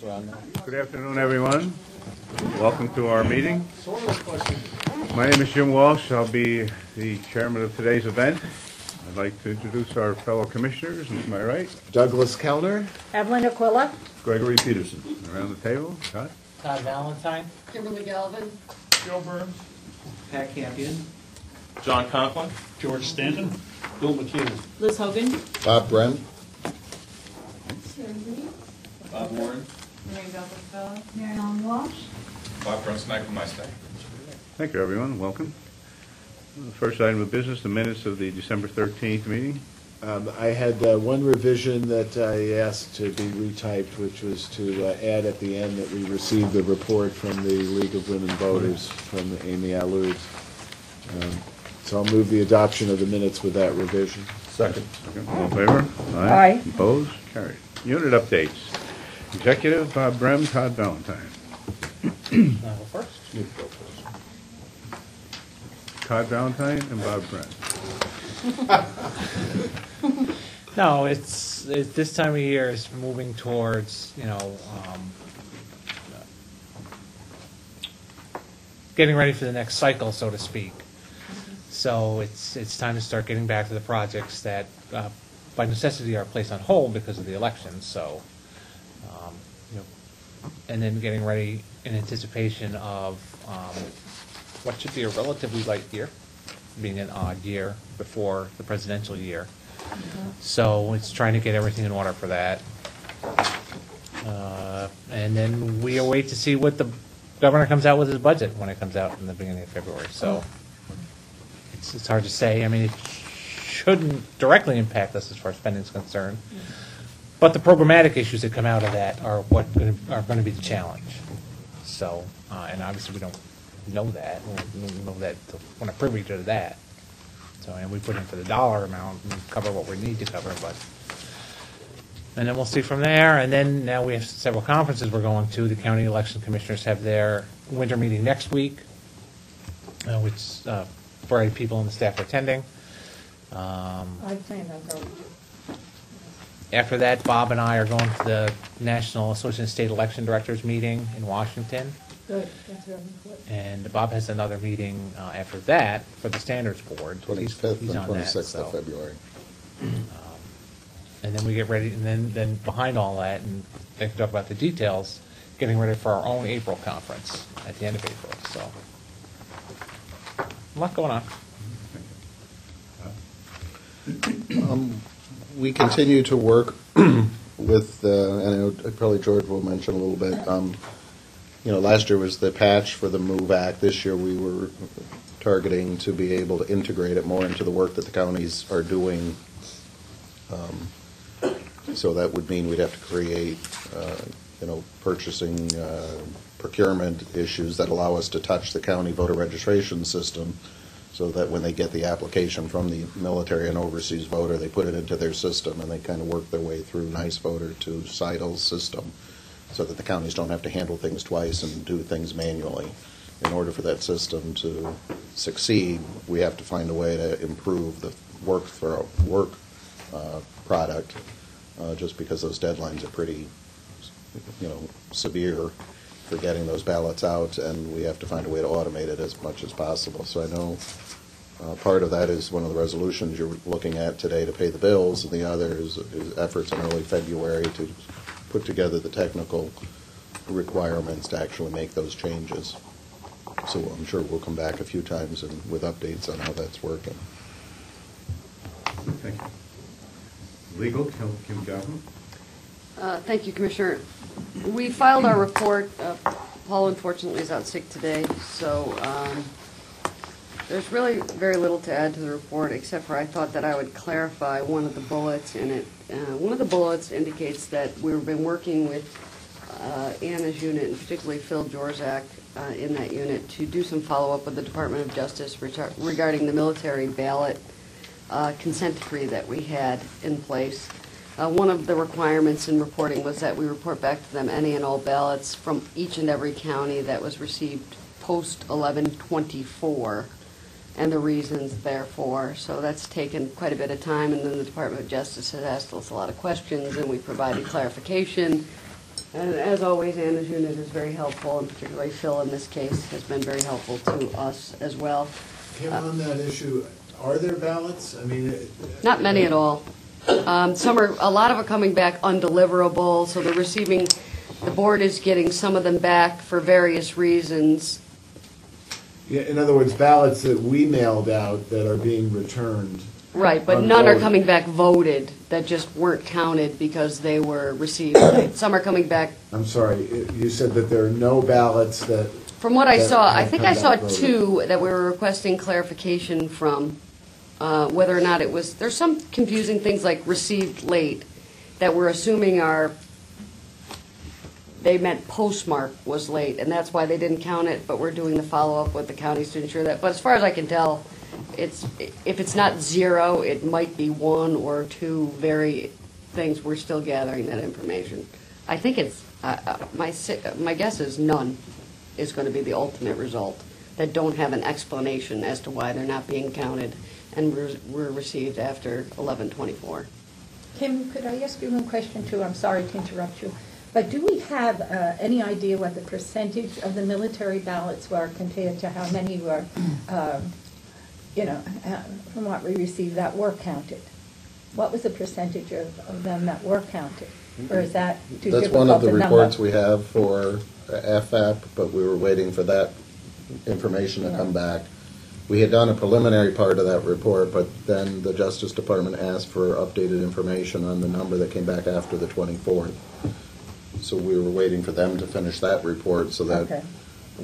Good afternoon, everyone. Welcome to our meeting. My name is Jim Walsh. I'll be the chairman of today's event. I'd like to introduce our fellow commissioners. To my right, Douglas Kellner, Evelyn Aquila, Gregory Peterson. around the table, Todd. Todd Valentine. Kimberly Galvin, Joe Brehm, Pat Campion. John Conklin, George Stanton. Bill McKeon, Liz Hogan, Bob Brehm, Bob Warren, Mary Ellen Walsh. Bob Brunsnick from my staff. Thank you, everyone. Welcome. The first item of business, the minutes of the December 13th meeting. I had one revision that I asked to be retyped, which was to add at the end that we received the report from the League of Women Voters from Amy Alud. So I'll move the adoption of the minutes with that revision. Second. All in favor? Aye. Opposed? Carried. Unit updates. Executive, Bob Brehm, Todd Valentine. First. Todd Valentine and Bob Brehm. No, it's this time of year is moving towards, getting ready for the next cycle, so to speak. So it's time to start getting back to the projects that, by necessity, are placed on hold because of the election. So, and then getting ready in anticipation of what should be a relatively light year, being an odd year before the presidential year. So it's trying to get everything in order for that. And then we await to see what the governor comes out with his budget when it comes out in the beginning of February. So it's hard to say. I mean, it shouldn't directly impact us as far as spending is concerned. But the programmatic issues that come out of that are what are going to be the challenge. So, and obviously we don't know that. We don't know that. We're not privy to that. So, and we put in for the dollar amount and cover what we need to cover. But, and then we'll see from there. And then now we have several conferences we're going to. The county election commissioners have their winter meeting next week, which a variety of people on the staff are attending. I plan to go. After that, Bob and I are going to the National Association of State Election Directors meeting in Washington. Good. That's very good. And Bob has another meeting after that for the Standards Board. 25th He's and on 26th that, of February. And then we get ready, and then behind all that, and they can talk about the details, getting ready for our own April conference at the end of April. So, a lot going on. We continue to work with, and I know probably George will mention a little bit, last year was the patch for the MOVE Act. This year we were targeting to be able to integrate it more into the work that the counties are doing. So that would mean we'd have to create, purchasing, procurement issues that allow us to touch the county voter registration system, so that when they get the application from the military and overseas voter, they put it into their system and they kind of work their way through NYSVoter to CITL's system, so that the counties don't have to handle things twice and do things manually. In order for that system to succeed, we have to find a way to improve the work product, just because those deadlines are pretty, severe for getting those ballots out, and we have to find a way to automate it as much as possible. So I know part of that is one of the resolutions you're looking at today to pay the bills, and the other is efforts in early February to put together the technical requirements to actually make those changes. So I'm sure we'll come back a few times and with updates on how that's working. Thank you. Legal, Kim Galvin. Thank you, Commissioner. We filed our report. Paul, unfortunately, is out sick today, so there's really very little to add to the report, except for I thought that I would clarify one of the bullets in it. One of the bullets indicates that we've been working with Anna's unit, and particularly Phil Jorzak in that unit, to do some follow-up with the Department of Justice regarding the military ballot consent decree that we had in place. One of the requirements in reporting was that we report back to them any and all ballots from each and every county that was received post 11/24 and the reasons therefore. So that's taken quite a bit of time, and then the Department of Justice has asked us a lot of questions, and we provided clarification. And as always, Anna's unit is very helpful, and particularly Phil in this case has been very helpful to us as well. Kim, on that issue, are there ballots? I mean. Not many at all. A lot of are coming back undeliverable, so they're receiving, the board is getting some of them back for various reasons. Yeah, in other words, ballots that we mailed out that are being returned. Right, but none are Unvoted. coming back voted, that just weren't counted because they were received late. Some are coming back, I'm sorry, you said that there are no ballots that. from what I that saw, I have think come I saw back voted. 2 that we were requesting clarification from, whether or not it was, there's some confusing things like received late that we're assuming are, they meant postmark was late, and that's why they didn't count it, but we're doing the follow-up with the counties to ensure that. But as far as I can tell, if it's not 0, it might be 1 or 2 very things. We're still gathering that information. I think it's, my guess is none is going to be the ultimate result, that don't have an explanation as to why they're not being counted and were received after 11/24. Kim, could I ask you one question too? I'm sorry to interrupt you. But do we have any idea what the percentage of the military ballots were compared to how many were, from what we received that were counted? What was the percentage of them that were counted? Or is that too difficult That's one of the to number? reports we have for FAP, but we were waiting for that information to come back. We had done a preliminary part of that report, but then the Justice Department asked for updated information on the number that came back after the 24th. So we were waiting for them to finish that report so that Okay.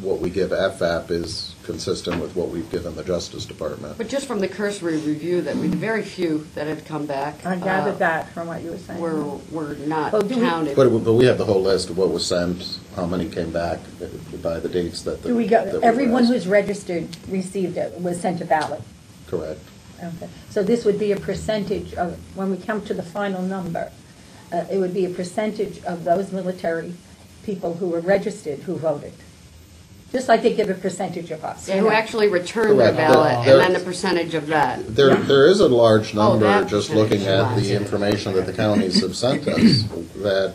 what we give FAP is consistent with what we've given the Justice Department. But just from the cursory review, that we, very few that had come back I gathered that from what you were saying. were not Well, do we- counted. But we have the whole list of what was sent, how many came back by the dates that the. Do we that go, were everyone asked. who's registered received it, was sent a ballot? Correct. Okay. So this would be a percentage of, when we come to the final number, it would be a percentage of those military people who were registered who voted. Just like they give a percentage of us. Yeah, who actually returned their Correct. ballot, There- and then the percentage of that. There is a large number, that just percentage looking at was. the information that the counties have sent us, that,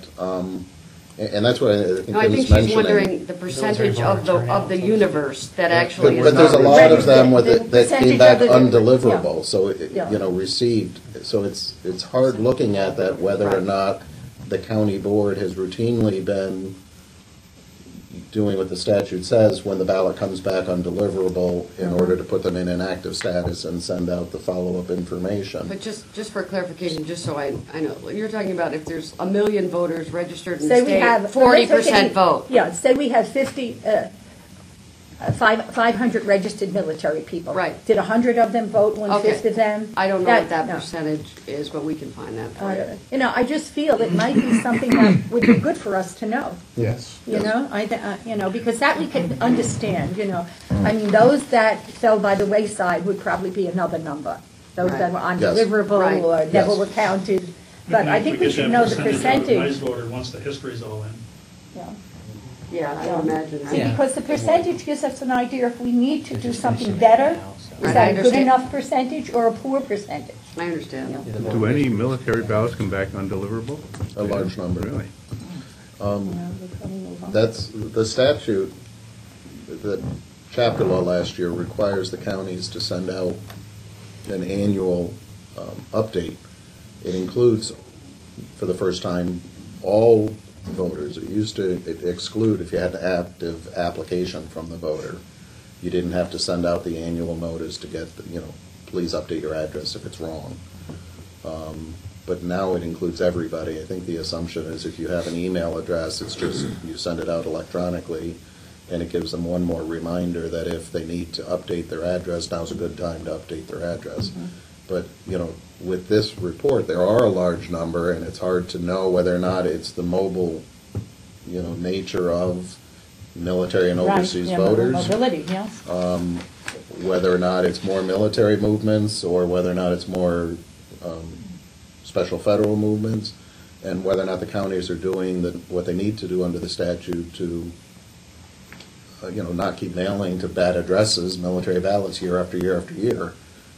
and that's what I think No, I think Kim's she's mentioning. wondering the percentage of the universe that actually is But there's a not lot of them with The it that percentage came back of the- undeliverable, so, Yeah. received. So it's hard looking at that, whether or not the county board has routinely been doing what the statute says when the ballot comes back undeliverable in order to put them in inactive status and send out the follow-up information. But just for clarification, just so I know, you're talking about if there's 1 million voters registered in the Say we have. state, 40% vote. Yeah, say we have 500 registered military people. Right. Did 100 of them vote, one-fifth Okay. of them? I don't know what that no. percentage is, but we can find that for you. I just feel it might be something that would be good for us to know. Yes. Because that we can understand, I mean, those that fell by the wayside would probably be another number. Those that were Yes. undeliverable Right. or never Yes. were counted. But I think we should know the percentage. NYSVoter once the history's all in. Yeah. Yeah, I would imagine See, that. because the percentage gives us an idea if we need to do something better. Right, Is I that a good understand. enough percentage or a poor percentage? I understand. Do any military ballots come back undeliverable? A large number. Really? That's, the statute, the chapter law last year requires the counties to send out an annual update. It includes, for the first time, all voters. It used to exclude if you had an active application from the voter. You didn't have to send out the annual notice to get, please update your address if it's wrong. But now it includes everybody. I think the assumption is if you have an email address, it's just, you send it out electronically, and it gives them one more reminder that if they need to update their address, now's a good time to update their address. But, with this report, there are a large number, and it's hard to know whether or not it's the mobile, nature of military and overseas Right, voters, Mobility, yes. whether or not it's more military movements, or whether or not it's more special federal movements, and whether or not the counties are doing what they need to do under the statute to, not keep mailing to bad addresses military ballots year after year after year.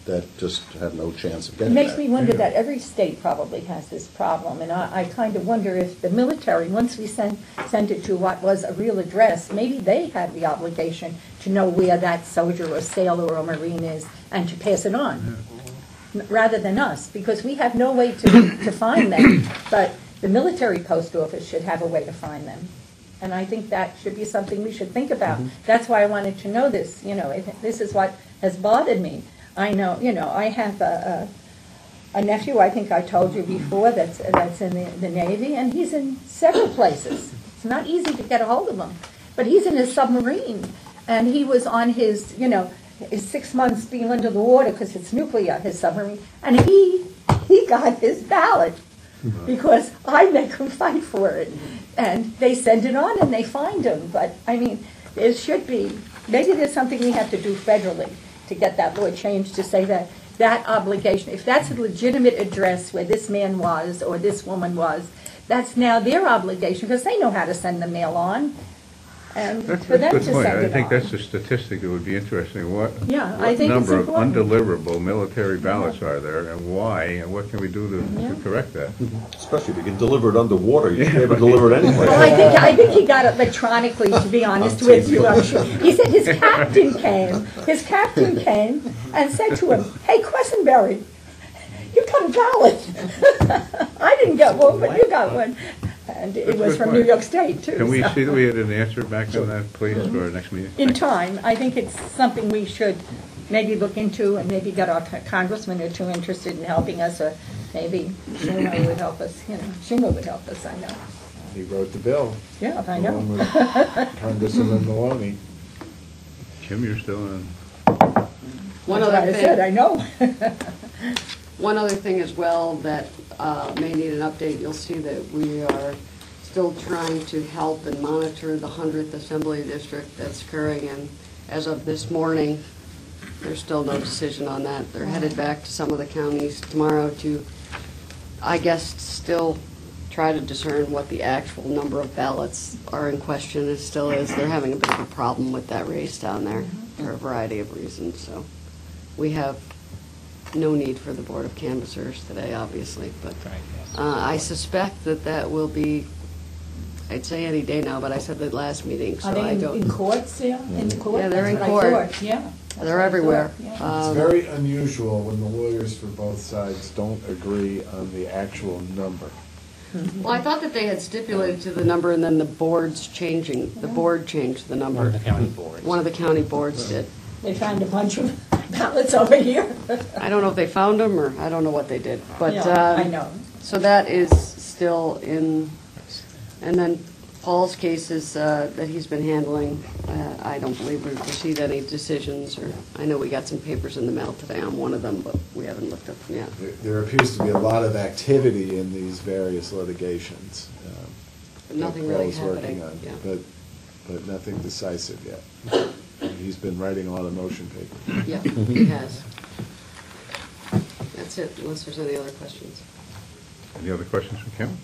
that just have no chance of It getting makes that. me wonder that every state probably has this problem, and I kind of wonder if the military, once we sent it to what was a real address, maybe they had the obligation to know where that soldier or sailor or marine is and to pass it on, rather than us, because we have no way to find them, but the military post office should have a way to find them. And I think that should be something we should think about. That's why I wanted to know this, this is what has bothered me. I know, I have a nephew, I think I told you before, that's in the Navy, and he's in several places. It's not easy to get a hold of him. But he's in a submarine, and he was on his 6 months being under the water because it's nuclear, his submarine, and he got his ballot because I make him fight for it. And they send it on and they find him. But, I mean, there should be, maybe there's something we have to do federally to get that law changed to say that that obligation, if that's a legitimate address where this man was or this woman was, that's now their obligation because they know how to send the mail on. And That's for a them good to point. send I it think on. that's a statistic that would be interesting. What I think it's number of important. undeliverable military ballots are there, and why, and what can we do to correct that? Especially if you can deliver it underwater, you can't even deliver it anyway. Well, I think he got it electronically, to be honest with you, I'm sure. He said his captain came and said to him, "Hey, Quessenberry, you got a ballot." I didn't get one, but you got one. And it was from New York State, too. Can we so. see that we had an answer back on that, please, for our next meeting? In time, I think it's something we should maybe look into and maybe get our congressman or two interested in helping us, or maybe Schumer would help us, Schumer would help us, I know. He wrote the bill. Yeah, I know. Along with Congressman Maloney. Jim, you're still in. One That's other what I said, I thing, know. one other thing as well that may need an update, you'll see that we are still trying to help and monitor the 100th Assembly District that's occurring, and as of this morning, there's still no decision on that. They're headed back to some of the counties tomorrow to, I guess, still try to discern what the actual number of ballots are in question. It still is. They're having a bit of a problem with that race down there for a variety of reasons, so we have no need for the Board of Canvassers today, obviously, but Right, yes. I suspect that will be, I'd say any day now, but I said that last meeting, so Are I they don't. in courts there? In the court? Yeah, they're in That's what I court. thought, yeah. That's what They're I everywhere. thought, yeah. It's very unusual when the lawyers for both sides don't agree on the actual number. Well, I thought that they had stipulated to the number and then the board changed the One number. of the county boards. One of the county boards did. They found a bunch of ballots over here. I don't know if they found them or I don't know what they did, but. Yeah, I know. So that is still in, and then Paul's case is, that he's been handling, I don't believe we've received any decisions, or, I know we got some papers in the mail today on one of them, but we haven't looked at them yet. There appears to be a lot of activity in these various litigations. But nothing that really Paul's working happening, on, yeah. but nothing decisive yet. He's been writing a lot of motion papers. Yeah, he has. That's it, unless there's any other questions. Any other questions from Kim?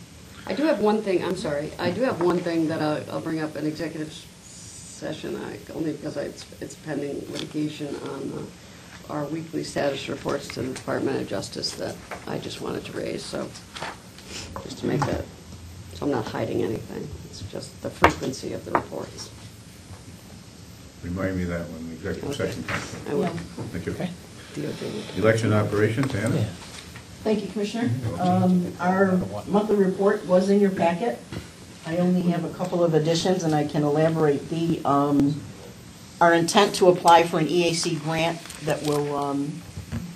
I do have one thing, I'm sorry, I do have one thing that I'll bring up in executive session, only because it's pending litigation on our weekly status reports to the Department of Justice that I just wanted to raise, so just to make that, so I'm not hiding anything, it's just the frequency of the reports. Remind me of that when the executive Okay. session comes. I will. Thank you. Okay. DOJ. Election operations, Anna? Yeah. Thank you, Commissioner. Our monthly report was in your packet. I only have a couple of additions, and I can elaborate. Our intent to apply for an EAC grant that will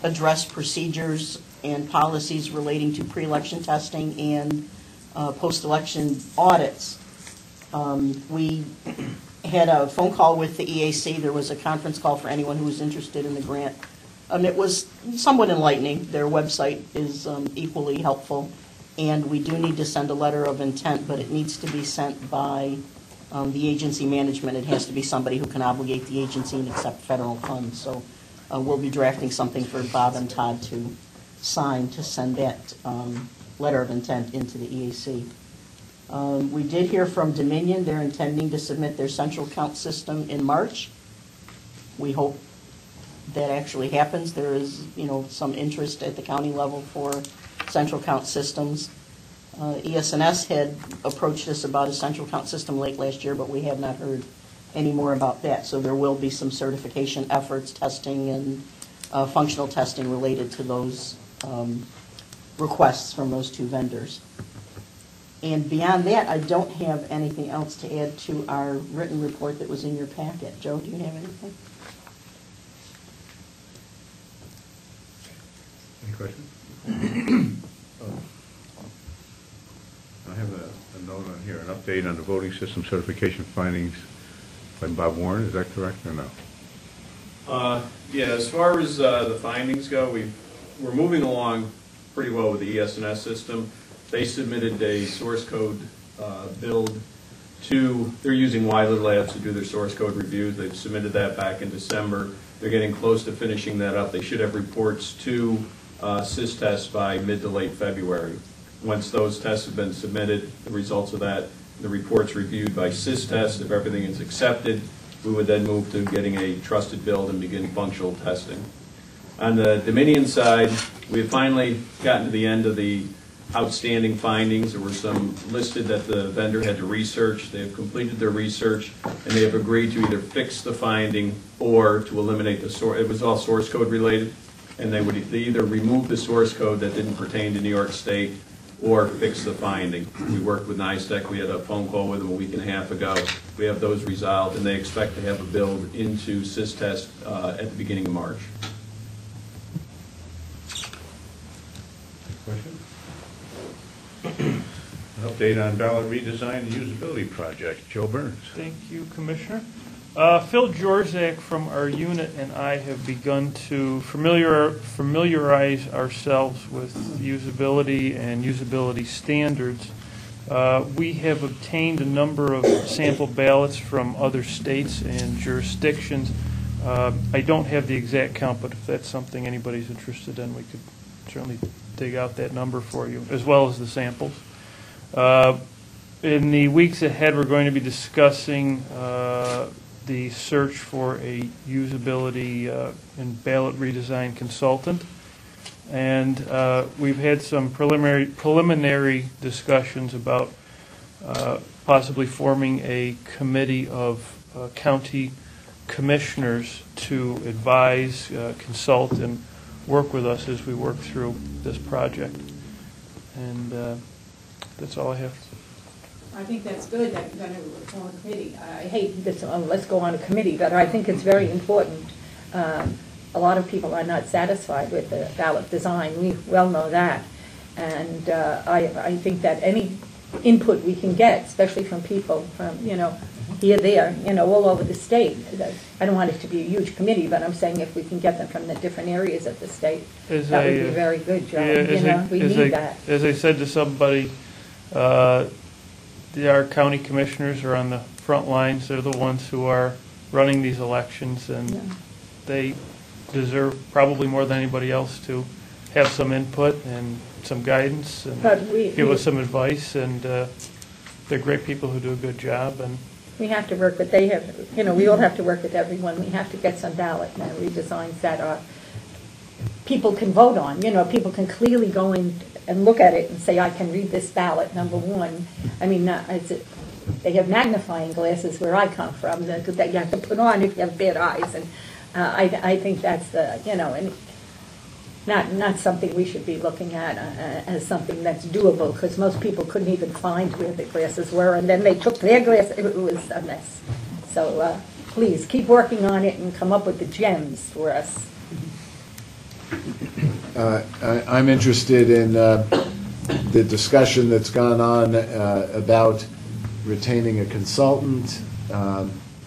address procedures and policies relating to pre-election testing and post-election audits. We had a phone call with the EAC. There was a conference call for anyone who was interested in the grant. It was somewhat enlightening. Their website is equally helpful, and we do need to send a letter of intent, but it needs to be sent by the agency management. It has to be somebody who can obligate the agency and accept federal funds. So we'll be drafting something for Bob and Todd to sign to send that letter of intent into the EAC. We did hear from Dominion. They're intending to submit their central count system in March. We hope that actually happens. There is, some interest at the county level for central count systems. ES&S had approached us about a central count system late last year, but we have not heard any more about that. So there will be some certification efforts, testing, and functional testing related to those requests from those two vendors. And beyond that, I don't have anything else to add to our written report that was in your packet. Joe, do you have anything? Any questions? I have a note on here, an update on the voting system certification findings by Bob Warren. Is that correct or no? Yeah, as far as the findings go, we're moving along pretty well with the ES&S system. They submitted a source code build they're using Wiley Labs to do their source code reviews. They've submitted that back in December. They're getting close to finishing that up. They should have reports to SysTest by mid to late February. Once those tests have been submitted, the results of that, the reports reviewed by SysTest, if everything is accepted, we would then move to getting a trusted build and begin functional testing. On the Dominion side, we have finally gotten to the end of the outstanding findings. There were some listed that the vendor had to research. They have completed their research, and they have agreed to either fix the finding or to eliminate the source. It was all source code related, and they either remove the source code that didn't pertain to New York State or fix the finding. We worked with NYSVoter. We had a phone call with them a week and a half ago. We have those resolved, and they expect to have a build into SysTest at the beginning of March. Question? An update on ballot redesign and usability project. Joe Burns. Thank you, Commissioner. Phil Jorzak from our unit and I have begun to familiarize ourselves with usability and usability standards. We have obtained a number of sample ballots from other states and jurisdictions. I don't have the exact count, but if that's something anybody's interested in, we could certainly dig out that number for you, as well as the samples. In the weeks ahead, we're going to be discussing the search for a usability and ballot redesign consultant. And we've had some preliminary discussions about possibly forming a committee of county commissioners to advise, consult, and work with us as we work through this project. And that's all I have. I think that's good that you're going to form a committee. I hate this, let's go on a committee, but I think it's very important. A lot of people are not satisfied with the ballot design. We well know that. And I think that any input we can get, especially from people from, here, there, all over the state. I don't want it to be a huge committee, but I'm saying if we can get them from the different areas of the state, that would be a very good job. We need that. As I said to somebody, our county commissioners are on the front lines. They're the ones who are running these elections, and they deserve probably more than anybody else to have some input and some guidance and give us some advice. And they're great people who do a good job. And we have to work with, we all have to work with everyone. We have to get some ballot redesigns that people can vote on. People can clearly go in and look at it and say, I can read this ballot, number one. I mean, they have magnifying glasses where I come from that you have to put on if you have bad eyes. And I think that's and not something we should be looking at as something that's doable, because most people couldn't even find where the glasses were, and then they took their glasses. It was a mess. So please keep working on it and come up with the gems for us. I'm interested in the discussion that's gone on about retaining a consultant.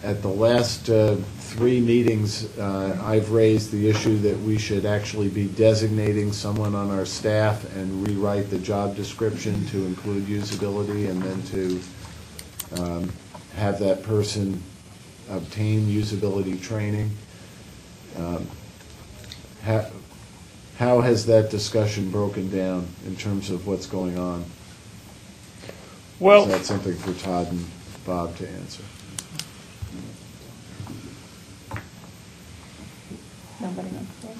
At the last 3 meetings, I've raised the issue that we should actually be designating someone on our staff and rewrite the job description to include usability, and then to have that person obtain usability training. How has that discussion broken down in terms of what's going on? Well, is that something for Todd and Bob to answer? Somebody on the floor.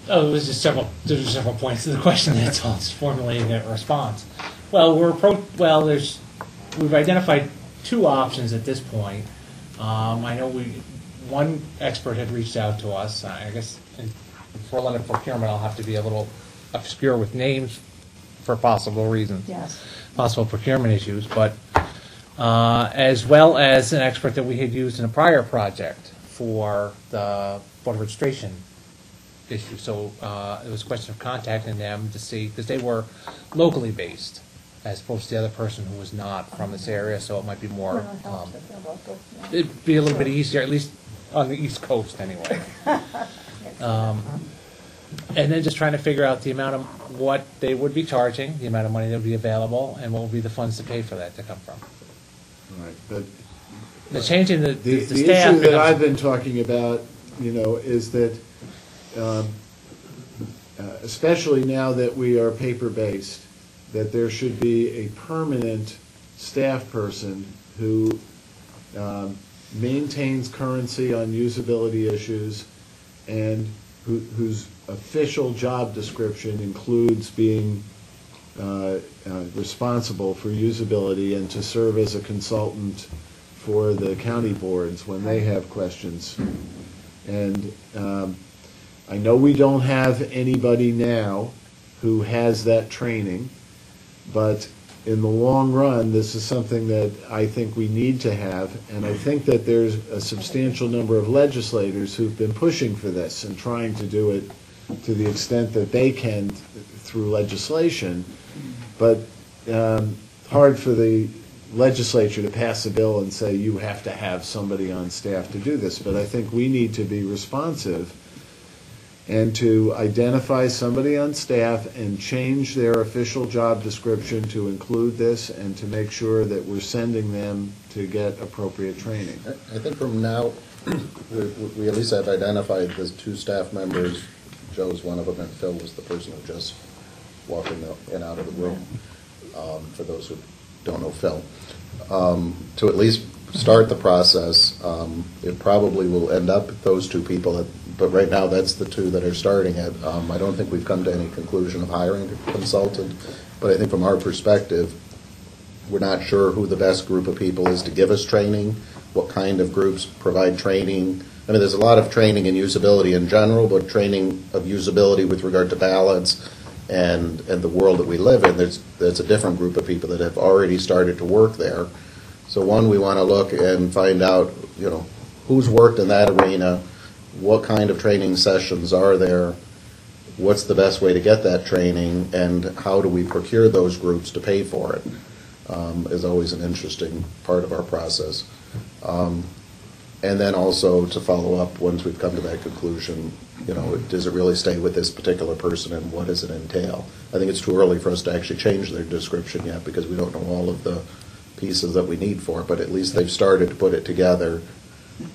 Oh, there's several points to the question, that's all, it's formulating a response. Well, we've identified two options at this point. I know one expert had reached out to us, I guess, for London procurement, I'll have to be a little obscure with names for possible reasons. Yes. Possible procurement issues, but as well as an expert that we had used in a prior project for the voter registration issue. So it was a question of contacting them to see, because they were locally based, as opposed to the other person who was not from this area, so it might be more, it'd be a little bit easier, at least on the East Coast anyway. And then just trying to figure out the amount of what they would be charging, the amount of money that would be available, and what would be the funds to pay for that to come from. Right, but The changing the the staff. issue that becomes- I've been talking about, is that, especially now that we are paper-based, that there should be a permanent staff person who maintains currency on usability issues and whose official job description includes being responsible for usability and to serve as a consultant for the county boards when they have questions. And I know we don't have anybody now who has that training, but in the long run, this is something that I think we need to have, and I think that there's a substantial number of legislators who've been pushing for this and trying to do it to the extent that they can through legislation, but hard for the legislature to pass a bill and say you have to have somebody on staff to do this. But I think we need to be responsive and to identify somebody on staff and change their official job description to include this and to make sure that we're sending them to get appropriate training. I think from now, we at least have identified the two staff members. Joe's one of them, and Phil was the person who just walked in and out of the room, for those who don't know Phil. To at least start the process, it probably will end up with those two people, but right now that's the two that are starting it. I don't think we've come to any conclusion of hiring a consultant, but I think from our perspective, we're not sure who the best group of people is to give us training, what kind of groups provide training. I mean, there's a lot of training in usability in general, but training of usability with regard to ballots and the world that we live in, there's a different group of people that have already started to work there. So one, we want to look and find out, who's worked in that arena, what kind of training sessions are there, what's the best way to get that training, and how do we procure those groups to pay for it, is always an interesting part of our process. And then also to follow up, once we've come to that conclusion, does it really stay with this particular person and what does it entail? I think it's too early for us to actually change their description yet because we don't know all of the pieces that we need for it, but at least they've started to put it together.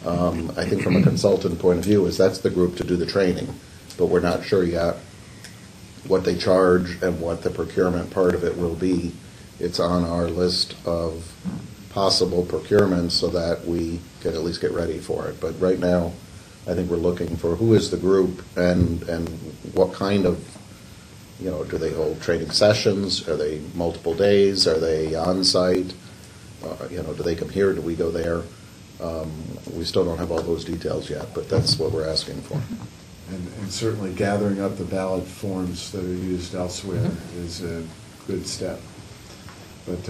I think from a consultant point of view is that's the group to do the training, but we're not sure yet what they charge and what the procurement part of it will be. It's on our list of possible procurements so that we can at least get ready for it. But right now, I think we're looking for who is the group and what kind of, do they hold training sessions? Are they multiple days? Are they on-site? Do they come here? Do we go there? We still don't have all those details yet, but that's what we're asking for. And certainly gathering up the ballot forms that are used elsewhere is a good step. But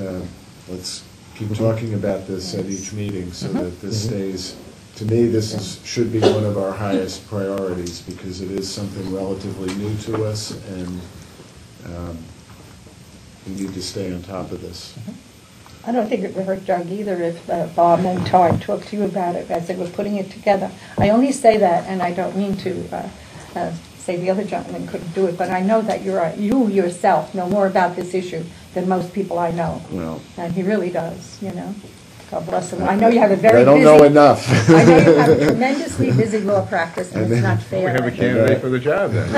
let's keep talking about this at each meeting so that this stays, to me, should be one of our highest priorities because it is something relatively new to us and we need to stay on top of this. I don't think it would hurt Doug either if Bob and Todd talked to you about it as they were putting it together. I only say that, and I don't mean to say the other gentleman couldn't do it, but I know that you yourself know more about this issue than most people I know. Well, And he really does, God bless him. I know you have a very I don't busy... know enough. I know you have a tremendously busy law practice, and it's not We fair. have a candidate for the job then.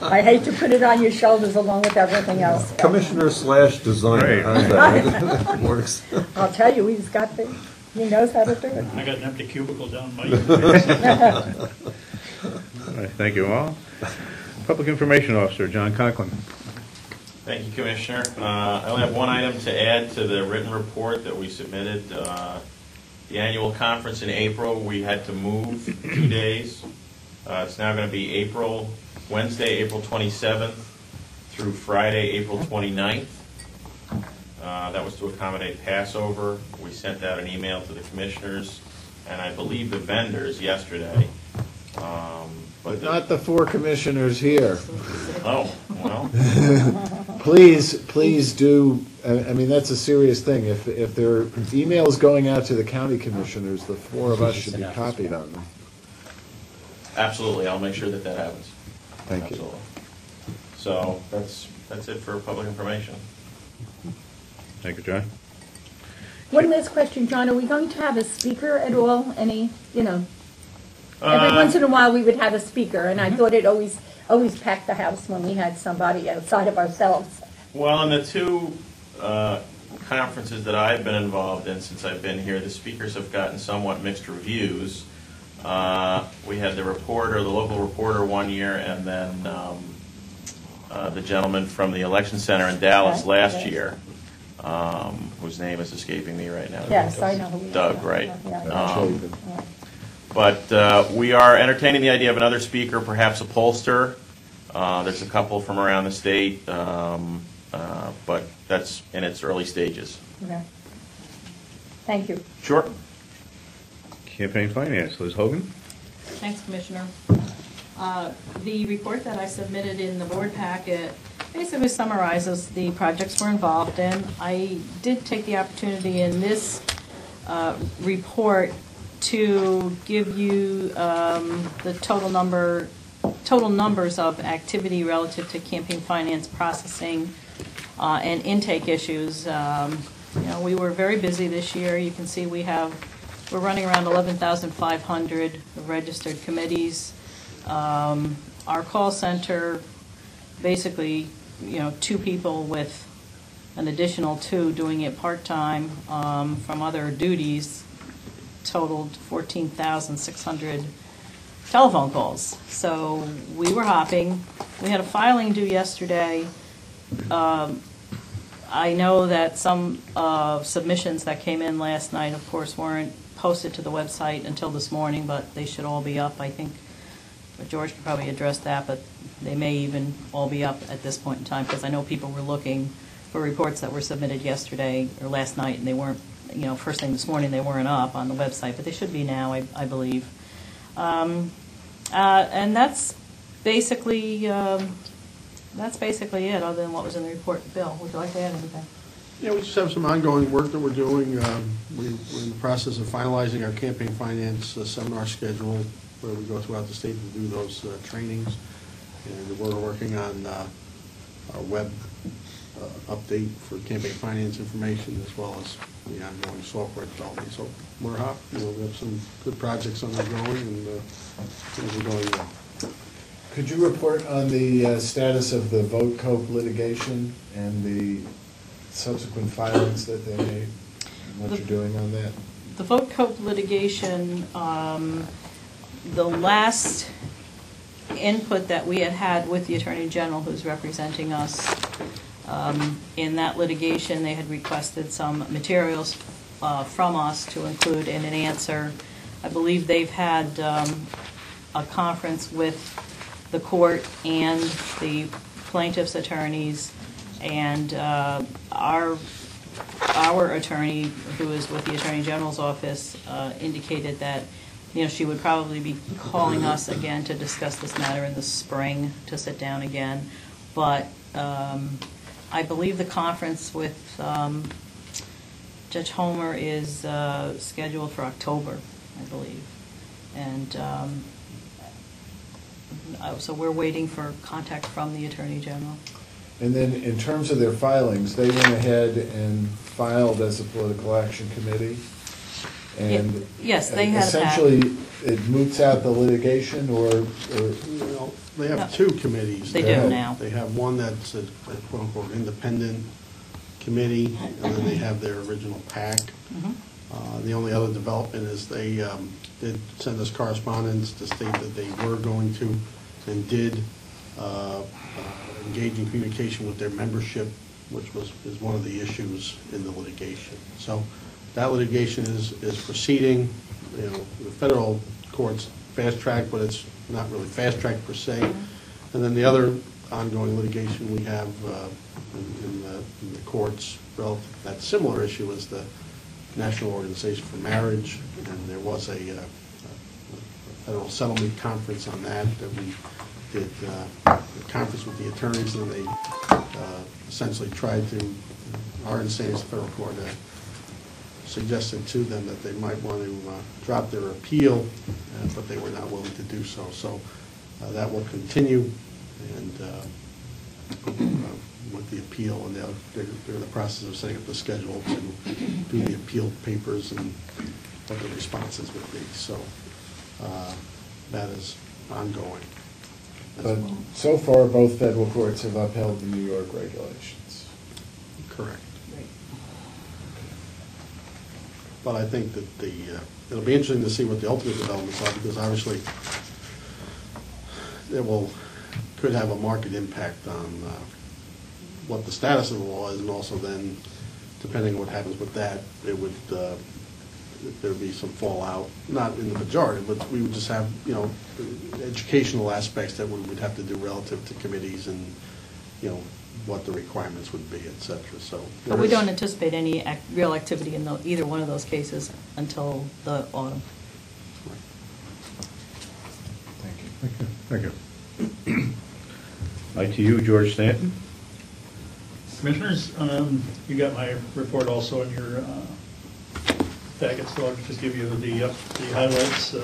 I hate to put it on your shoulders along with everything else. Commissioner/designer. Right. How's that? Works. I'll tell you, he's got the He knows how to do it. I got an empty cubicle down my. All right, thank you all. Public Information Officer, John Conklin. Thank you, Commissioner. I only have one item to add to the written report that we submitted. The annual conference in April, we had to move 2 days. It's now going to be Wednesday, April 27th through Friday, April 29th. That was to accommodate Passover. We sent out an email to the commissioners and I believe the vendors yesterday. But not the 4 commissioners here. Oh, well. Please do, I mean, that's a serious thing. If there are emails going out to the county commissioners, the 4 of us should be copied on them. Absolutely, I'll make sure that that happens. Thank you. Absolutely. So that's it for public information. Thank you, John. One last question, John. Are we going to have a speaker at all? Any, every once in a while we would have a speaker, and I thought it always packed the house when we had somebody outside of ourselves. Well, in the 2 conferences that I've been involved in since I've been here, the speakers have gotten somewhat mixed reviews. We had the local reporter one year, and then the gentleman from the election center in Dallas last year, whose name is escaping me right now. Yes, I know who you Doug, are. right. Yeah. But we are entertaining the idea of another speaker, perhaps a pollster. There's a couple from around the state, but that's in its early stages. Okay. Thank you. Sure. Campaign Finance, Liz Hogan. Thanks, Commissioner. The report that I submitted in the board packet basically summarizes the projects we're involved in. I did take the opportunity in this report to give you the total numbers of activity relative to campaign finance processing and intake issues. We were very busy this year. You can see we're running around 11,500 registered committees. Our call center, basically, 2 people with an additional 2 doing it part-time from other duties, totaled 14,600 telephone calls. So we were hopping. We had a filing due yesterday. I know that some submissions that came in last night, of course, weren't posted to the website until this morning, but they should all be up. I think George could probably address that, but they may even all be up at this point in time, because I know people were looking for reports that were submitted yesterday or last night, and they weren't, first thing this morning, they weren't up on the website, but they should be now, I believe. And that's basically it, other than what was in the report. Bill, would you like to add anything? Yeah, we just have some ongoing work that we're doing. We're in the process of finalizing our campaign finance seminar schedule, where we go throughout the state to do those trainings. And we're working on our web update for campaign finance information, as well as the ongoing software development. So we're hot. We have some good projects undergoing, and things are going well. Could you report on the status of the vote cope litigation and the subsequent filings that they made, and what you're doing on that? The vote cope litigation, the last input that we had with the Attorney General, who's representing us in that litigation, they had requested some materials from us to include in an answer. I believe they've had a conference with the court and the plaintiff's attorneys, and our attorney, who is with the Attorney General's office, indicated that she would probably be calling us again to discuss this matter in the spring, to sit down again. But I believe the conference with Judge Homer is scheduled for October, I believe. And so we're waiting for contact from the Attorney General. And then in terms of their filings, they went ahead and filed as a political action committee? And yes, they had essentially, it moots out the litigation, or Well, they have 2 committees. They do now. They have one that's a quote-unquote independent committee, and then they have their original PAC. The only other development is they did send us correspondence to state that they were going to and did engage in communication with their membership, which is one of the issues in the litigation. So that litigation is proceeding. You know, the federal court's fast-track, but it's not really fast-track per se. And then the other ongoing litigation we have in the courts relative to that similar issue is the National Organization for Marriage, and there was a federal settlement conference on that we did a conference with the attorneys, and they essentially tried to, our understanding is the federal court suggested to them that they might want to drop their appeal, but they were not willing to do so. So that will continue, and with the appeal, and they're in the process of setting up the schedule to do the appeal papers and what the responses would be. So that is ongoing. But so far, both federal courts have upheld the New York regulations. Correct. But I think that it'll be interesting to see what the ultimate developments are, because obviously it could have a market impact on what the status of the law is, and also then, depending on what happens with that, it would there'd be some fallout, not in the majority, but we would just have, you know, educational aspects that we would have to do relative to committees and, you know, what the requirements would be, et cetera. So, But we don't anticipate any real activity in either one of those cases until the autumn. Thank you. ITU, George Stanton. Commissioners, you got my report also in your packet, so I'll just give you the highlights.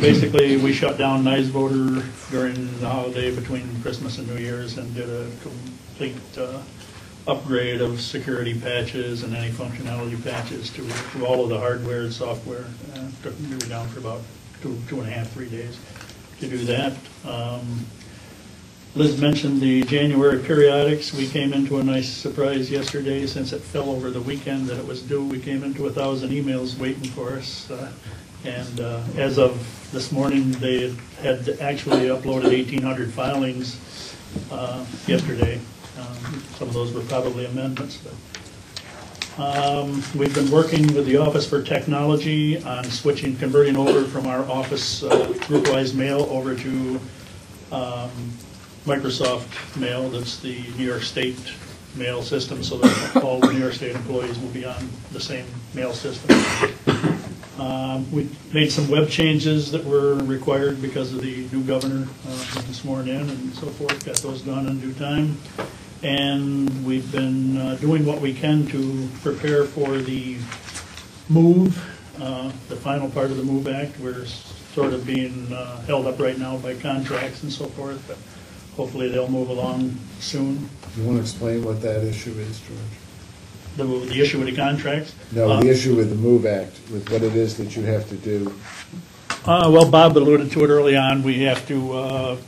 Basically, we shut down NYSVoter during the holiday between Christmas and New Year's and did a complete upgrade of security patches and any functionality patches to all of the hardware and software. We were down for about 2.5, 3 days to do that. Liz mentioned the January periodics. We came into a nice surprise yesterday, since it fell over the weekend that it was due. We came into 1,000 emails waiting for us. And as of this morning, they had actually uploaded 1,800 filings yesterday. Some of those were probably amendments. But we've been working with the Office for Technology on converting over from our Office group-wise mail over to Microsoft Mail. That's the New York State mail system, so that all the New York State employees will be on the same mail system. We made some web changes that were required because of the new governor being sworn in and so forth. Got those done in due time. And we've been doing what we can to prepare for the move, the final part of the MOVE Act. We're sort of being held up right now by contracts and so forth, but hopefully they'll move along soon. You want to explain what that issue is, George? The issue with the contracts? No, the issue with the MOVE Act, with what it is that you have to do. Well, Bob alluded to it early on. We have to, of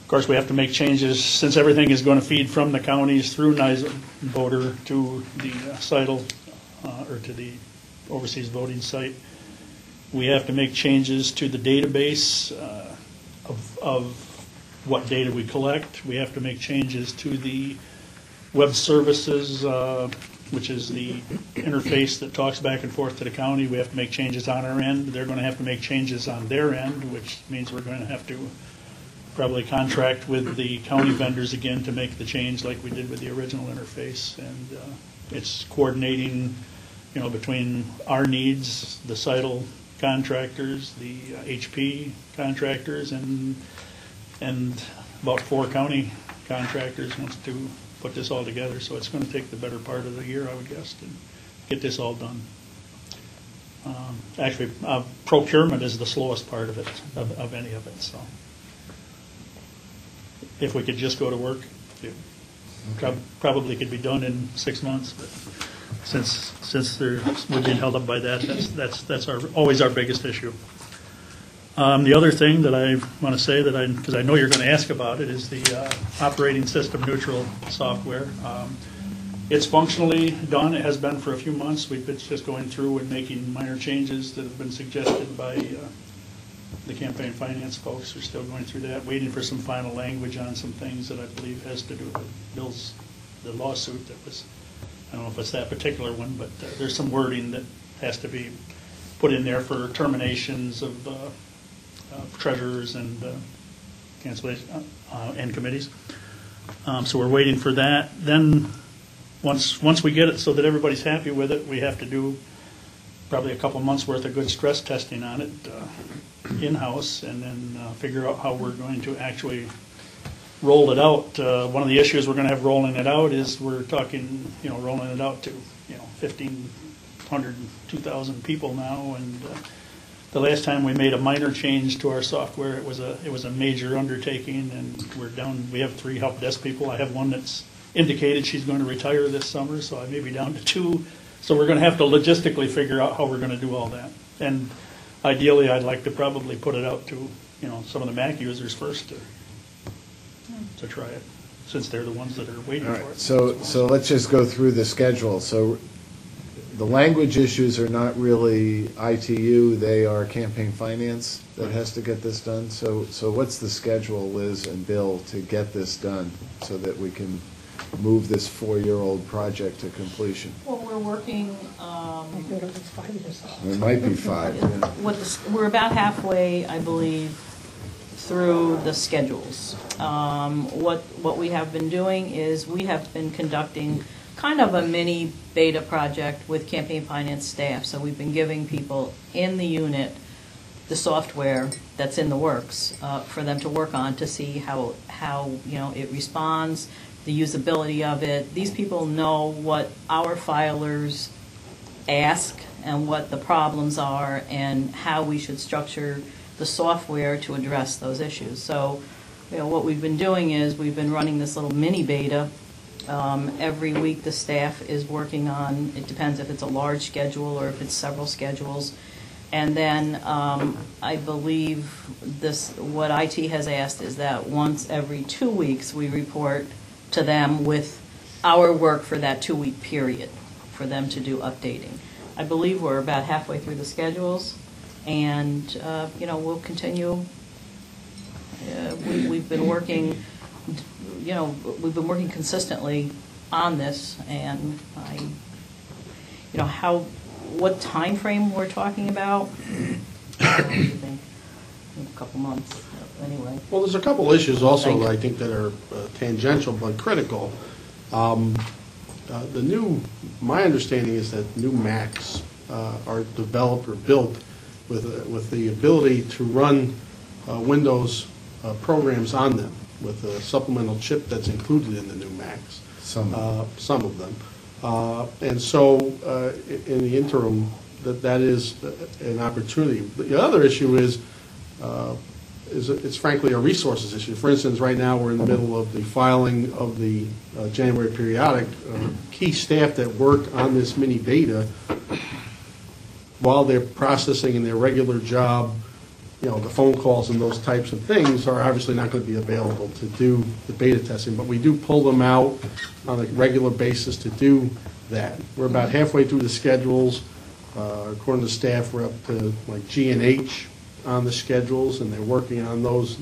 course, we have to make changes, since everything is going to feed from the counties through NYSVoter to the CITL, or to the overseas voting site. We have to make changes to the database of what data we collect. We have to make changes to the web services, which is the interface that talks back and forth to the county. We have to make changes on our end. They're going to have to make changes on their end, which means we're going to have to probably contract with the county vendors again to make the change like we did with the original interface. And it's coordinating, you know, between our needs, the CITL contractors, the HP contractors, and about 4 county contractors wants to put this all together. So it's going to take the better part of the year, I would guess, to get this all done. Actually, procurement is the slowest part of it, of any of it. So if we could just go to work, it probably could be done in 6 months. But since we're being held up by that, that's always our biggest issue. The other thing that I want to say, because I know you're going to ask about it, is the operating system neutral software. It's functionally done. It has been for a few months. We've been just going through and making minor changes that have been suggested by the campaign finance folks. We're still going through that, waiting for some final language on some things that I believe has to do with the lawsuit that was, I don't know if it's that particular one, but there's some wording that has to be put in there for terminations of treasurers and cancellation and committees. So we're waiting for that. Then once we get it so that everybody's happy with it, we have to do probably a couple months worth of good stress testing on it in-house, and then figure out how we're going to actually roll it out. One of the issues we're going to have rolling it out is we're talking, rolling it out to 1,500, 2,000 people now, and the last time we made a minor change to our software, it was a major undertaking, and we have 3 help desk people. I have one that's indicated she's going to retire this summer, so I may be down to 2. So we're going to have to logistically figure out how we're going to do all that. And ideally, I'd like to probably put it out to, some of the Mac users first to try it, since they're the ones that are waiting All for right, it. so let's just go through the schedule. So the language issues are not really ITU, they are campaign finance that has to get this done. So what's the schedule, Liz and Bill, to get this done so that we can move this 4-year-old project to completion? Well, we're working, It might be 5. Yeah. we're about halfway, I believe, through the schedules. What we have been doing is we have been conducting kind of a mini beta project with campaign finance staff. So we've been giving people in the unit the software that's in the works for them to work on to see how it responds, the usability of it. These people know what our filers ask and what the problems are and how we should structure the software to address those issues. So, what we've been doing is we've been running this little mini beta. Every week the staff is working on, it depends if it's a large schedule or if it's several schedules. And then I believe what IT has asked is that once every 2 weeks we report to them with our work for that 2-week period for them to do updating. I believe we're about halfway through the schedules, and we'll continue. We've been working, consistently on this, and what time frame we're talking about? I think a couple months, anyway. Well, there's a couple issues also that I think that are tangential but critical. My understanding is that new Macs are developed or built with the ability to run Windows programs on them with a supplemental chip that's included in the new Macs. Some of them. And so in the interim, that is an opportunity. The other issue is it's frankly a resources issue. For instance, right now we're in the middle of the filing of the January periodic. Key staff that work on this mini beta, while they're processing in their regular job, the phone calls and those types of things are obviously not going to be available to do the beta testing, but we do pull them out on a regular basis to do that. We're about halfway through the schedules. According to staff, we're up to like G and H on the schedules, and they're working on those,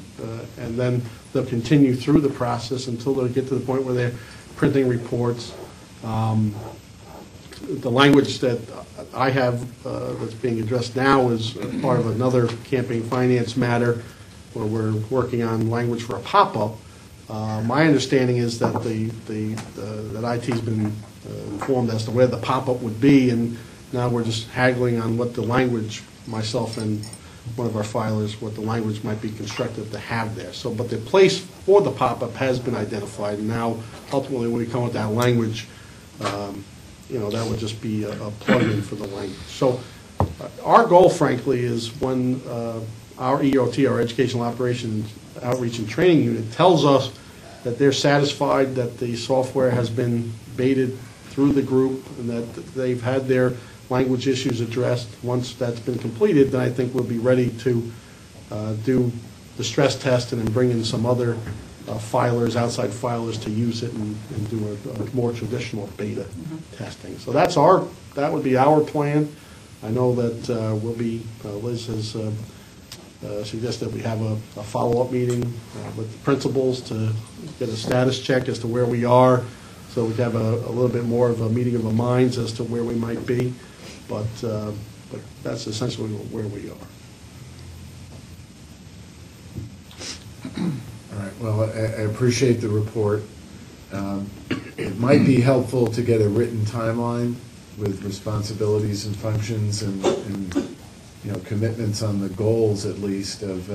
and then they'll continue through the process until they get to the point where they're printing reports. The language that I have that's being addressed now is part of another campaign finance matter where we're working on language for a pop-up. My understanding is that that IT's been informed as to where the pop-up would be, and now we're just haggling on what the language, myself and one of our filers, what the language might be constructed to have there. So, but the place for the pop-up has been identified, and now ultimately when we come with that language, that would just be a plug-in for the language. So our goal, frankly, is when our EOT, our Educational Operations Outreach and Training Unit, tells us that they're satisfied that the software has been baited through the group and that they've had their language issues addressed. Once that's been completed, then I think we'll be ready to do the stress test and then bring in some other filers, outside filers to use it and do a more traditional beta testing. So that would be our plan. I know that Liz has suggested we have a follow-up meeting with the principals to get a status check as to where we are, so we have a little bit more of a meeting of the minds as to where we might be, but that's essentially where we are. All right, well, I appreciate the report. It might be helpful to get a written timeline with responsibilities and functions and commitments on the goals, at least, of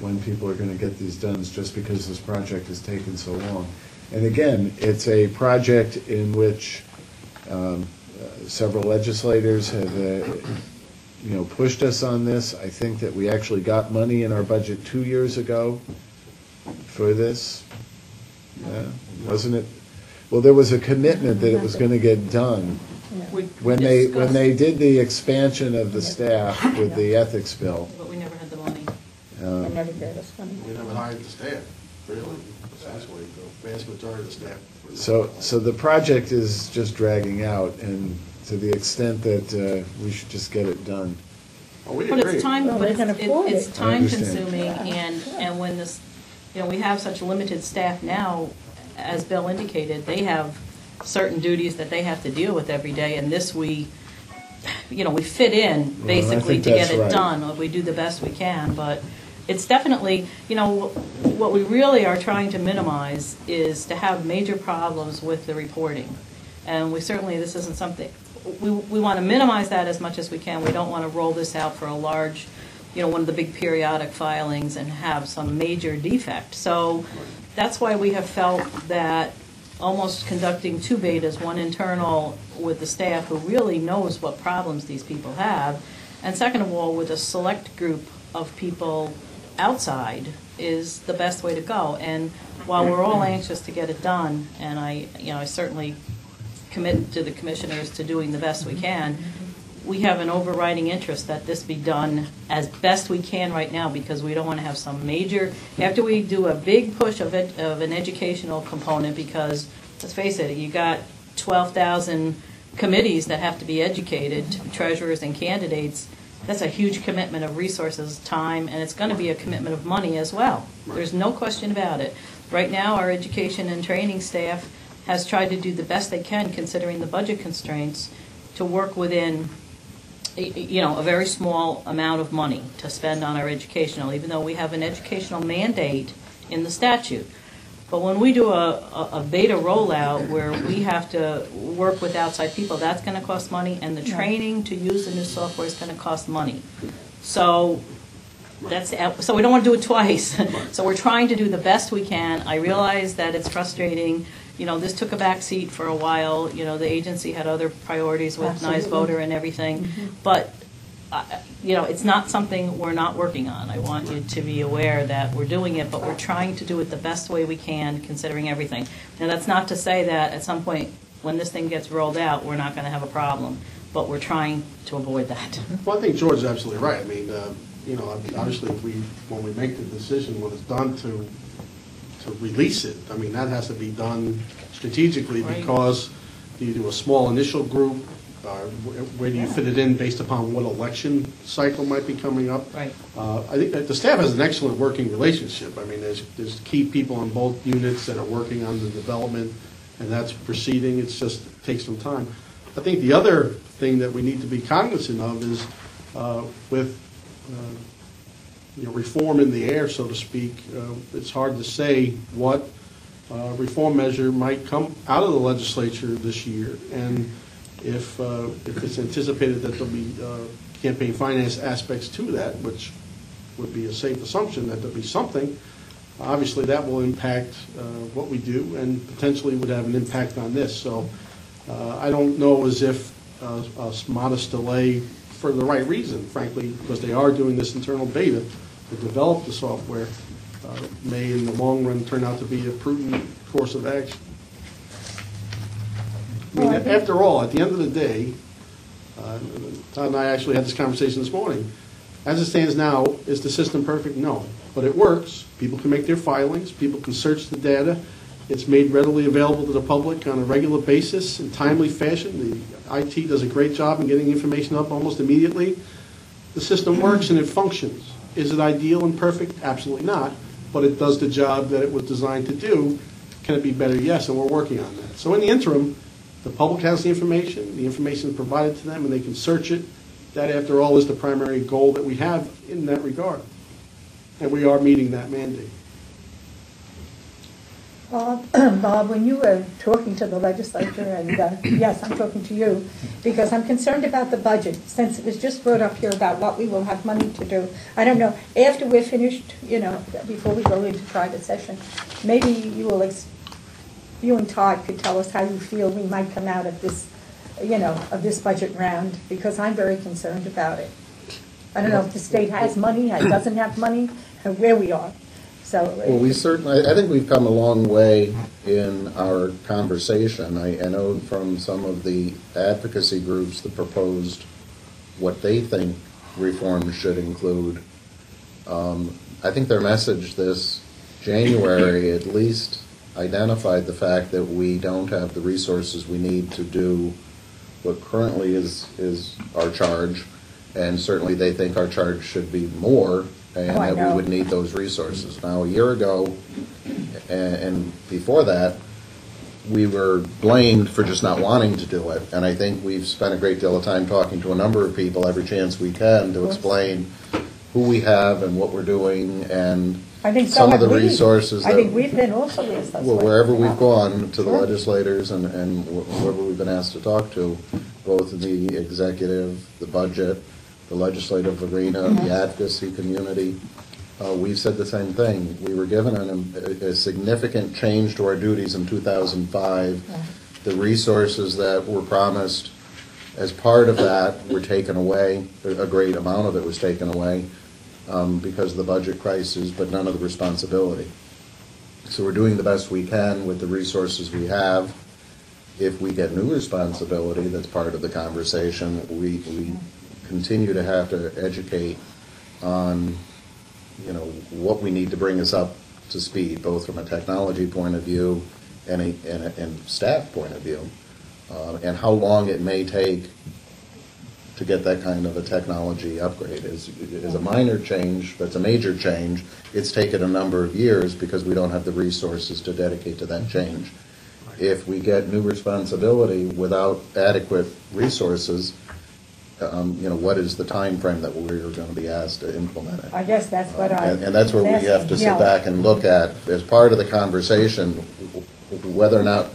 when people are going to get these done, just because this project has taken so long. And again, it's a project in which several legislators have pushed us on this. I think that we actually got money in our budget 2 years ago for this. Yeah, wasn't it? Well, there was a commitment that it was going to get done. When they did the expansion of the staff with the ethics bill. But we never had the money. They never gave us money. We never hired the staff, really, essentially, the vast majority of the staff. So the project is just dragging out, and to the extent that we should just get it done. Oh, we But agree. it's time, Well, but they can afford it's it. time I understand. consuming, and when this, we have such limited staff now, as Bill indicated, they have certain duties that they have to deal with every day, and this we fit in basically think to get that's it right. done. We do the best we can, but it's definitely, what we really are trying to minimize is to have major problems with the reporting. And this isn't something, we want to minimize that as much as we can. We don't want to roll this out for a large, one of the big periodic filings and have some major defect. So that's why we have felt that almost conducting 2 betas, one internal with the staff who really knows what problems these people have, and second of all, with a select group of people outside is the best way to go. And while we're all anxious to get it done, and I certainly commit to the commissioners to doing the best we can, we have an overriding interest that this be done as best we can right now, because we don't want to have some major, after we do a big push of an educational component, because let's face it, you got 12,000 committees that have to be educated, treasurers and candidates. That's a huge commitment of resources, time, and it's going to be a commitment of money as well. There's no question about it. Right now, our education and training staff has tried to do the best they can, considering the budget constraints, to work within a very small amount of money to spend on our educational, even though we have an educational mandate in the statute. But when we do a beta rollout where we have to work with outside people, that's going to cost money, and the training to use the new software is going to cost money. So we don't want to do it twice. So we're trying to do the best we can. I realize that it's frustrating. This took a back seat for a while. The agency had other priorities with NYSVoter and everything. But it's not something we're not working on. I want you to be aware that we're doing it, but we're trying to do it the best way we can, considering everything. Now, that's not to say that at some point, when this thing gets rolled out, we're not going to have a problem, but we're trying to avoid that. Well, I think George is absolutely right. I mean, obviously, when we make the decision, when it's done to release it, I mean, that has to be done strategically, Right. because do you do a small initial group? Where do you fit it in based upon what election cycle might be coming up? Right. I think that the staff has an excellent working relationship. I mean, there's key people on both units that are working on the development, and that's proceeding. It takes some time. I think the other thing that we need to be cognizant of is with reform in the air, so to speak, it's hard to say what reform measure might come out of the legislature this year. And if it's anticipated that there'll be campaign finance aspects to that, which would be a safe assumption that there'll be something, obviously that will impact what we do and potentially would have an impact on this. So I don't know as if a modest delay for the right reason, frankly, because they are doing this internal beta to develop the software, may in the long run turn out to be a prudent course of action. I mean, after all, at the end of the day, Todd and I actually had this conversation this morning. As it stands now, is the system perfect? No. But it works. People can make their filings, people can search the data. It's made readily available to the public on a regular basis in timely fashion. The IT does a great job in getting information up almost immediately. The system works and it functions. Is it ideal and perfect? Absolutely not. But it does the job that it was designed to do. Can it be better? Yes, and we're working on that. So in the interim, the public has the information is provided to them, and they can search it. That, after all, is the primary goal that we have in that regard. And we are meeting that mandate. Bob, when you were talking to the legislature, and yes, I'm talking to you, because I'm concerned about the budget, since it was just brought up here about what we will have money to do. I don't know, after we're finished, before we go into private session, maybe you and Todd could tell us how you feel we might come out of this, of this budget round, because I'm very concerned about it. I don't know if the state has money, doesn't have money, and where we are. Well, I think we've come a long way in our conversation. I know from some of the advocacy groups that proposed what they think reforms should include. I think their message this January at least identified the fact that we don't have the resources we need to do what currently is our charge, and certainly they think our charge should be more, and that we would need those resources. Now, a year ago, and before that, we were blamed for just not wanting to do it, and I think we've spent a great deal of time talking to a number of people every chance we can to explain who we have and what we're doing, and I think some of the resources. I think we've been also asked. Well, wherever we've gone to the legislators and whoever we've been asked to talk to, both in the executive, the budget, the legislative arena, the advocacy community, we've said the same thing. We were given a significant change to our duties in 2005. The resources that were promised as part of that were taken away. A great amount of it was taken away because of the budget crisis, but none of the responsibility. So we're doing the best we can with the resources we have. If we get new responsibility, that's part of the conversation. We continue to have to educate on, what we need to bring us up to speed, both from a technology point of view and staff point of view, and how long it may take to get that kind of a technology upgrade. Is a minor change, but it's a major change. It's taken a number of years because we don't have the resources to dedicate to that change. If we get new responsibility without adequate resources, what is the time frame that we're going to be asked to implement it? I guess that's what and that's where we have to sit back and look at, as part of the conversation, whether or not,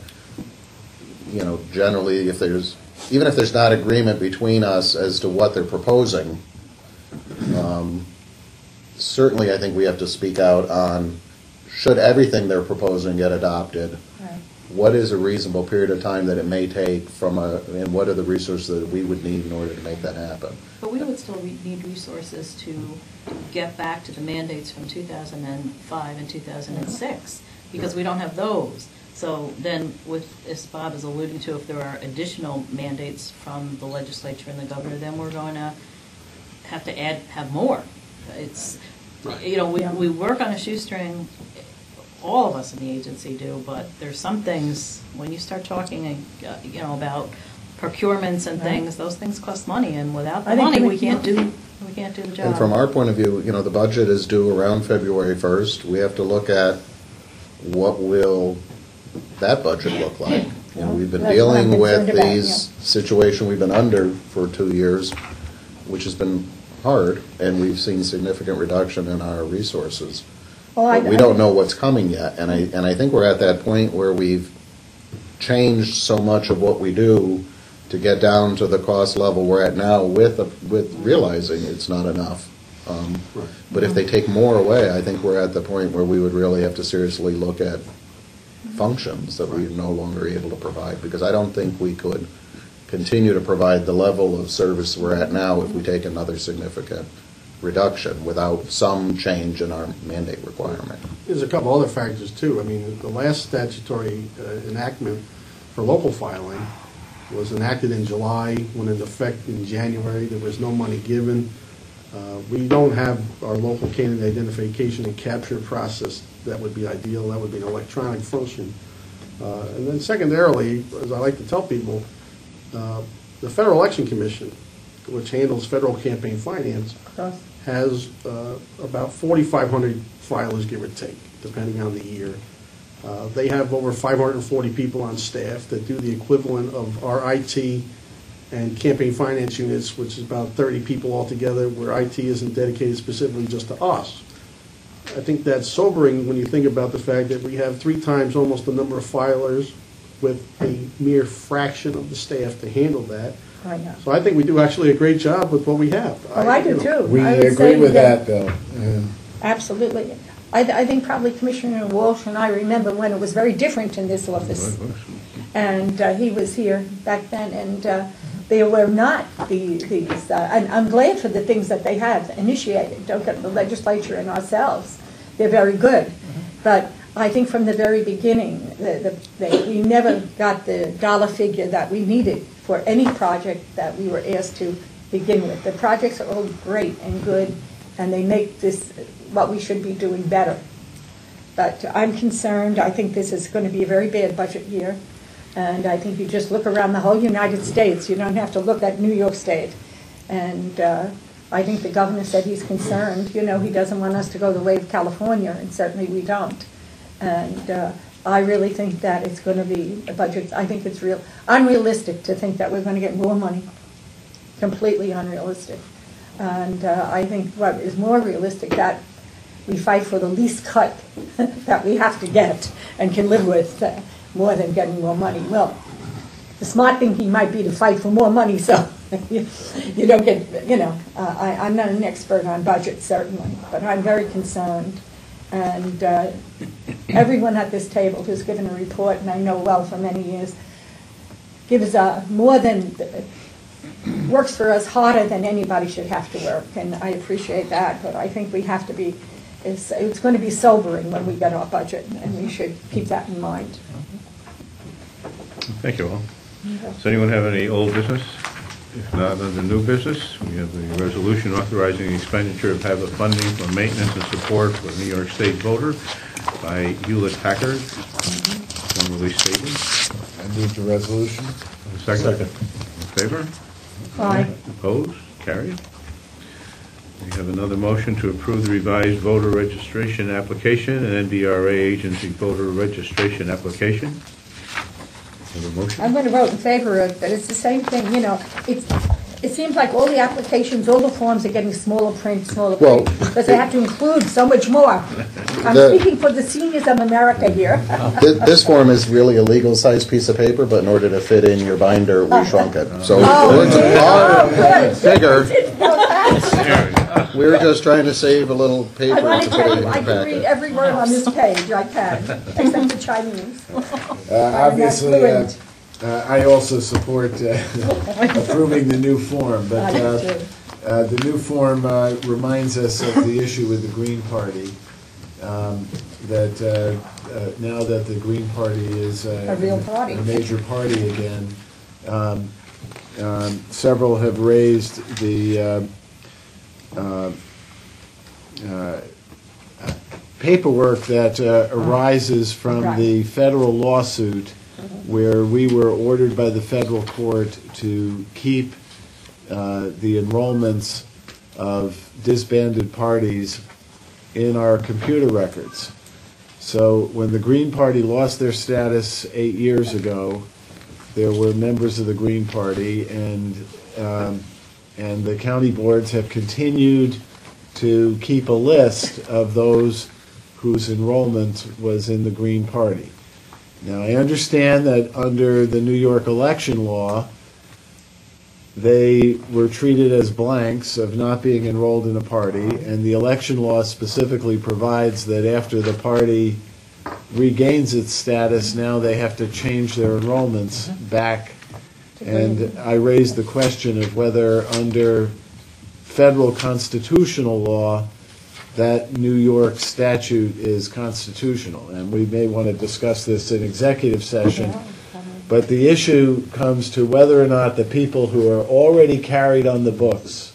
generally, even if there's not agreement between us as to what they're proposing, certainly I think we have to speak out on, should everything they're proposing get adopted, what is a reasonable period of time that it may take and what are the resources that we would need in order to make that happen? But we would still need resources to get back to the mandates from 2005 and 2006, because we don't have those. So then, as Bob is alluding to, if there are additional mandates from the legislature and the governor, then we're going to have to have more. It's, we work on a shoestring. All of us in the agency do, but there's some things, when you start talking, about procurements and things, those things cost money, and without the money, we can't do the job. And from our point of view, the budget is due around February 1st. We have to look at what will that budget look like. We've been dealing with these situation we've been under for 2 years, which has been hard, and we've seen significant reduction in our resources. We don't know what's coming yet, and I think we're at that point where we've changed so much of what we do to get down to the cost level we're at now with realizing it's not enough. But if they take more away, I think we're at the point where we would really have to seriously look at functions that we're no longer able to provide, because I don't think we could continue to provide the level of service we're at now if we take another significant reduction without some change in our mandate requirement. There's a couple other factors too. I mean, the last statutory enactment for local filing was enacted in July, went into effect in January. There was no money given. We don't have our local candidate identification and capture process. That would be ideal. That would be an electronic function. And then secondarily, as I like to tell people, the Federal Election Commission, which handles federal campaign finance, has about 4,500 filers, give or take, depending on the year. They have over 540 people on staff that do the equivalent of our IT and campaign finance units, which is about 30 people altogether, where IT isn't dedicated specifically just to us. I think that's sobering when you think about the fact that we have 3 times almost the number of filers with a mere fraction of the staff to handle that. I know. So I think we do actually a great job with what we have. Well, I do too. We I would agree say with that, Bill. Absolutely. I think probably Commissioner Walsh and I remember when it was very different in this office. And he was here back then, and there were not these, and I'm glad for the things that they have initiated. Don't get the legislature and ourselves. They're very good. But I think from the very beginning, we never got the dollar figure that we needed for any project that we were asked to begin with. The projects are all great and good, and they make this what we should be doing better. But I'm concerned. I think this is going to be a very bad budget year. And I think you just look around the whole United States. You don't have to look at New York State. And I think the governor said he's concerned. You know, he doesn't want us to go the way of California, and certainly we don't. And I really think that it's going to be a budget. I think it's unrealistic to think that we're going to get more money. Completely unrealistic. And I think what is more realistic, that we fight for the least cut that we have to get and can live with, more than getting more money. Well, the smart thinking might be to fight for more money, so you don't get, you know, I'm not an expert on budget, certainly, but I'm very concerned. And everyone at this table who's given a report, and I know well for many years, gives more than, works for us harder than anybody should have to work, and I appreciate that, but I think we have to be, it's going to be sobering when we get our budget, and we should keep that in mind. Thank you all. Does anyone have any old business? If not, under new business, we have the resolution authorizing the expenditure of HAVA funding for maintenance and support for New York State voter by Hewlett Packard, formerly Saber. I move the resolution. Second. In favor? Aye. Opposed? Carried. We have another motion to approve the revised voter registration application and NVRA agency voter registration application. Have a motion? I'm going to vote in favor of it, but it's the same thing, you know, it seems like all the applications, all the forms are getting smaller print, Well, because they have to include so much more. I'm speaking for the seniors of America here. This form is really a legal-sized piece of paper, but in order to fit in your binder, we shrunk it. So it's bigger. We were just trying to save a little paper I want to to put tell it in you, I the can read packet. every word on this page, I can, except the Chinese. Obviously, I also support approving the new form, but the new form reminds us of the issue with the Green Party, that now that the Green Party is A real party. a major party again, several have raised the paperwork that arises from the federal lawsuit where we were ordered by the federal court to keep the enrollments of disbanded parties in our computer records. So when the Green Party lost their status 8 years ago, there were members of the Green Party, and the county boards have continued to keep a list of those whose enrollment was in the Green Party. Now, I understand that under the New York election law, they were treated as blanks of not being enrolled in a party, and the election law specifically provides that after the party regains its status, now they have to change their enrollments back. And I raised the question of whether under federal constitutional law that New York statute is constitutional, and we may want to discuss this in executive session. But the issue comes to whether or not the people who are already carried on the books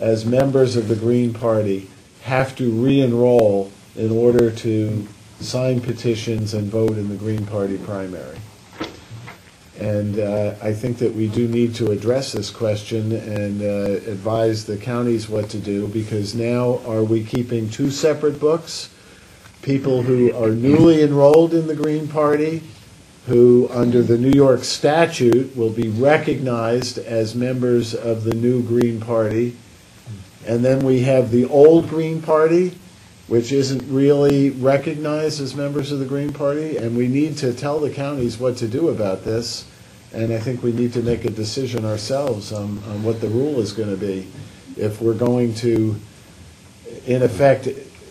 as members of the Green Party, have to re-enroll in order to sign petitions and vote in the Green Party primary. And I think that we do need to address this question and advise the counties what to do, because now are we keeping two separate books? People who are newly enrolled in the Green Party, who under the New York statute will be recognized as members of the new Green Party. And then we have the old Green Party, which isn't really recognized as members of the Green Party, and we need to tell the counties what to do about this, and I think we need to make a decision ourselves on what the rule is going to be. If we're going to, in effect,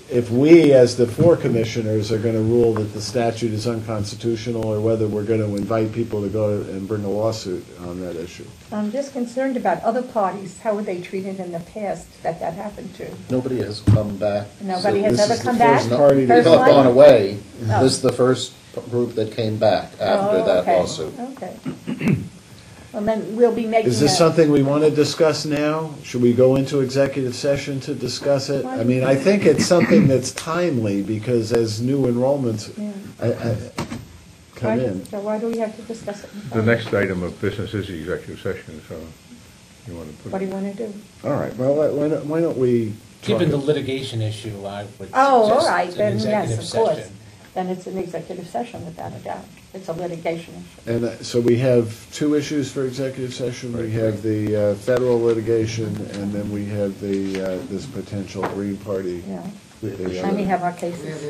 if we as the four commissioners are going to rule that the statute is unconstitutional, or whether we're going to invite people to go and bring a lawsuit on that issue. I'm just concerned about other parties. How were they treated in the past that happened to? Nobody has come back. Nobody has this ever is the come back? first party First They've one? gone away. Oh. This is the first group that came back after Oh, that okay. lawsuit. Okay. Well, then we'll be making Is this a- something we want to discuss now? Should we go into executive session to discuss it? I mean, I think it's something that's timely, because as new enrollments come in. So why do we have to discuss it? The next item of business is the executive session, so you want to put. What do you want to do? All right, well, why don't we talk Given the litigation issue, I would Oh, all suggest right, an then executive yes, of course. session. Then it's an executive session without a doubt. It's a litigation issue. And so we have two issues for executive session. We have the federal litigation, and then we have the this potential Green Party. Yeah. issue. And we have our cases.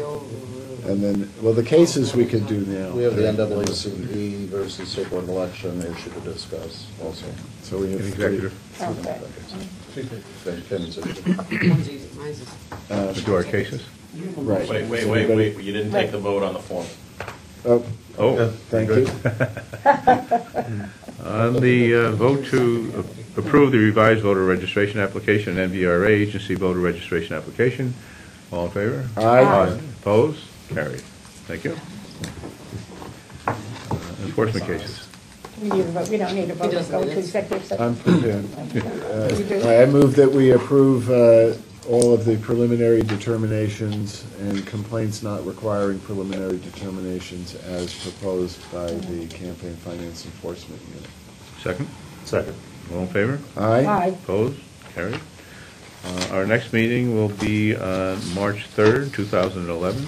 And then, well, the cases we could do now. We have the NAACP versus Saber election issue to discuss also. So we have An three. executive, Okay. to do our cases. Right. Wait, you didn't take the vote on the form. Oh, Thank you. On the vote to approve the revised voter registration application, NVRA agency voter registration application, all in favor? Aye. Opposed? Carried. Thank you. Enforcement cases. We need a vote. We don't need a vote to go to executive session. I'm prepared. You do? I move that we approve all of the preliminary determinations and complaints not requiring preliminary determinations as proposed by the Campaign Finance Enforcement Unit. Second? Second. All in favor? Aye? Aye. Opposed? Carried. Our next meeting will be on March 3rd, 2011.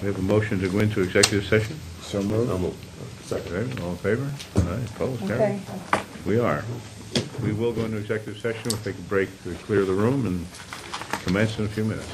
We have a motion to go into executive session. So moved. I'll move. Second. Okay, all in favor? Aye. Opposed? Carried. Okay. We are. We will go into executive session. We'll take a break to clear the room and commence in a few minutes.